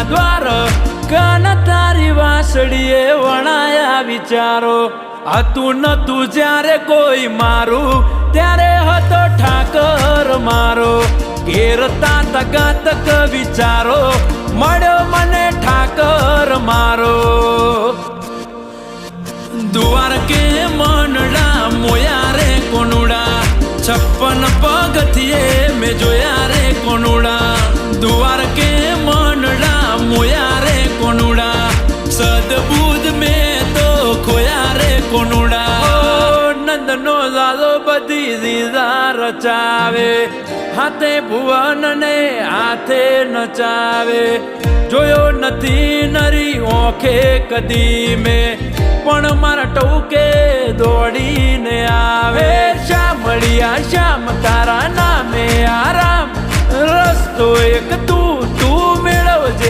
દ્વાર કાન તારી વાસળીએ વણાયા વિચારો હતું નતું જ્યારે કોઈ મારું ત્યારે હતો ઠાકર મારો ઘેરતા તગાતક વિચારો મળ્યો મને ઠાકર મારો દ્વારકે મનડા મોયા રે કોનુડા 56 પગથિયે મેં જોયા રે કોનુડા દ્વારકે મનડા મોયા રે કોનુડા સદબુદ્ધ મેં તો ખોયા રે કોનુડા નંદનો દાદો બધી દીદા રચાવે હાથે ભુવન ને હાથે નચાવે જોયો નથી નરી ઓંખે કદી મેં પણ મારા ટોકે દોડીને આવે શામળિયા શ્યામ તારા નામે આરામ રસ્તો એક તું મેળવજે